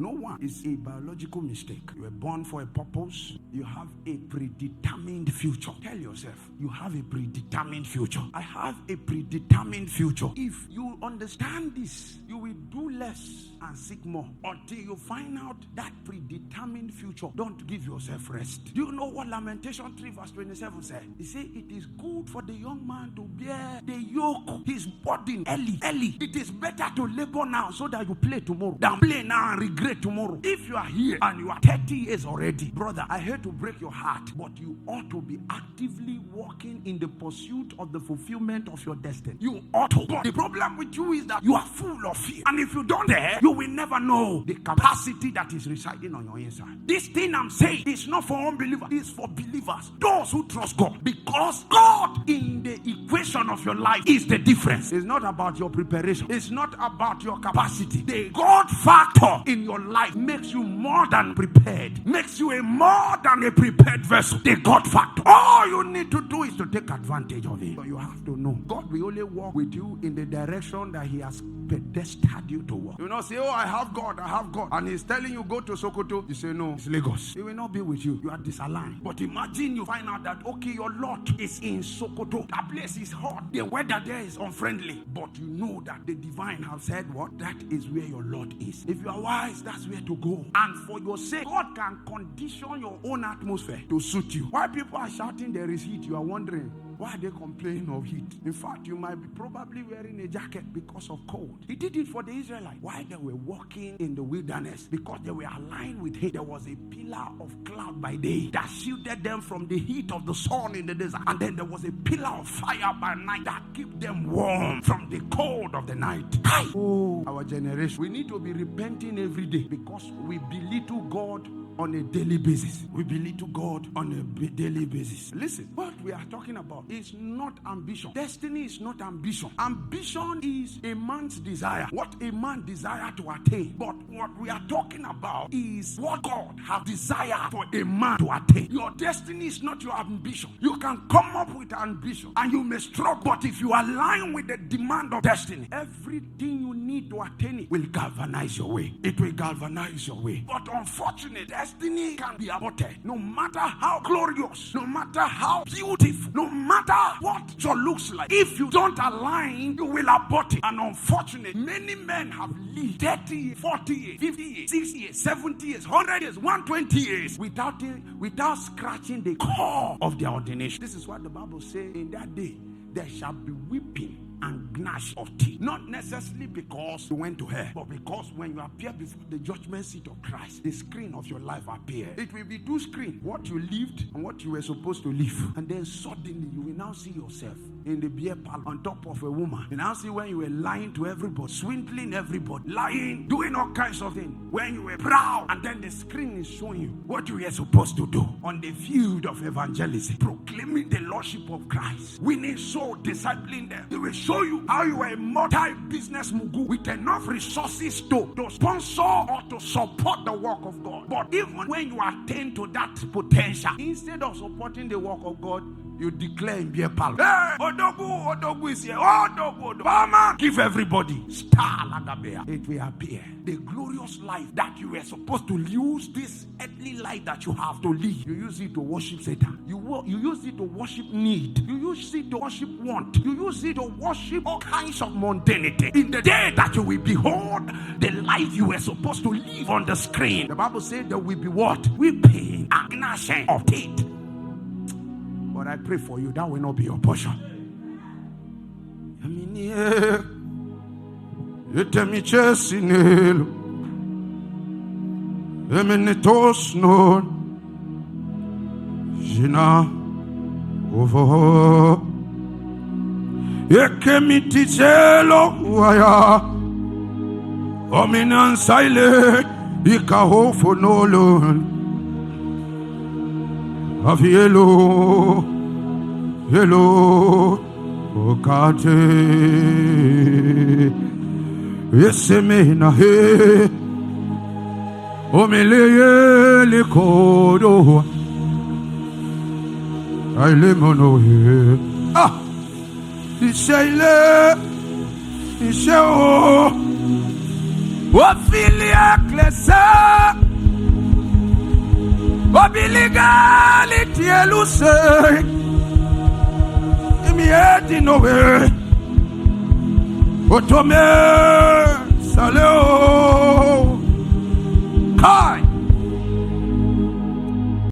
No one is a biological mistake. You were born for a purpose. You have a predetermined future. Tell yourself, you have a predetermined future. I have a predetermined future. If you understand this, you will do less and seek more until you find out that predetermined future. Don't give yourself rest. Do you know what Lamentation 3 verse 27 said? It said, it is good for the young man to bear the yoke, his burden early. It is better to labor now so that you play tomorrow than play now and regret tomorrow. If you are here and you are 30 years already, brother, I hate to break your heart, but you ought to be actively walking in the pursuit of the fulfillment of your destiny. You ought to. But the problem with you is that you are full of fear. And if you don't dare, you will never know the capacity that is residing on your inside. This thing I'm saying is not for unbelievers, it's for believers, those who trust God. Because God in the equation of your life is the difference. It's not about your preparation. It's not about your capacity. The God factor in your life makes you more than prepared, makes you a more than a prepared vessel. The God factor. All you need to do is to take advantage of it. But you have to know God will only walk with you in the direction that He has pedestaled you to walk. You not say, oh, I have God, and He's telling you go to Sokoto. You say, no, it's Lagos. He will not be with you. You are disaligned. But imagine you find out that, okay, your lot is in Sokoto. That place is hot. The weather there is unfriendly. But you know that the divine have said what? That is where your lot is. If you are wise, that's where to go. And for your sake, God can condition your own atmosphere to suit you. While people are shouting there is heat, you are wondering, why are they complaining of heat? In fact, you might be probably wearing a jacket because of cold. He did it for the Israelites. While they were walking in the wilderness, because they were aligned with Him, there was a pillar of cloud by day that shielded them from the heat of the sun in the desert. And then there was a pillar of fire by night that kept them warm from the cold of the night. Oh, our generation, we need to be repenting every day because we belittle God on a daily basis. We belittle God on a daily basis. Listen, what we are talking about is not ambition. Destiny is not ambition. Ambition is a man's desire. What a man desires to attain. But what we are talking about is what God has desired for a man to attain. Your destiny is not your ambition. You can come up with ambition and you may struggle. But if you align with the demand of destiny, everything you need to attain it will galvanize your way. It will galvanize your way. But unfortunately, destiny can be aborted. No matter how glorious, no matter how beautiful, no matter what it looks like. If you don't align, you will abort it. And unfortunately, many men have lived 30 years, 40 years, 50 years, 60 years, 70 years, 100 years, 120 years without scratching the core of their ordination. This is what the Bible says: in that day there shall be weeping and gnash of teeth. Not necessarily because you went to hell, but because when you appear before the judgment seat of Christ, the screen of your life appears. It will be two screens: what you lived and what you were supposed to live. And then suddenly you will now see yourself in the beer parlor on top of a woman. You now see when you were lying to everybody, swindling everybody, lying, doing all kinds of things. When you were proud, and then the screen is showing you what you were supposed to do on the field of evangelism, proclaiming the lordship of Christ, winning soul, discipling them. They will show you how you are a multi-business mugu with enough resources to sponsor or to support the work of God. But even when you attain to that potential, instead of supporting the work of God, you declare in beer parlor, hey, Odogu is here. Odogu. Mama, give everybody star like a bear. It will appear. The glorious life that you were supposed to use, this earthly life that you have to live, you use it to worship Satan. You use it to worship need. You use it to worship want. You use it to worship all kinds of mundanity. In the day that you will behold the life you were supposed to live on the screen, the Bible said there will be what? Weeping and gnashing of teeth. But I pray for you, that will not be your portion. Hello, Okate, Yesemena he, Omeleye le kodo, Ailemono he, ah, Ishele, Isheo, Ophilia Klesa. reality elusive. Imieti no way. Otome saleo.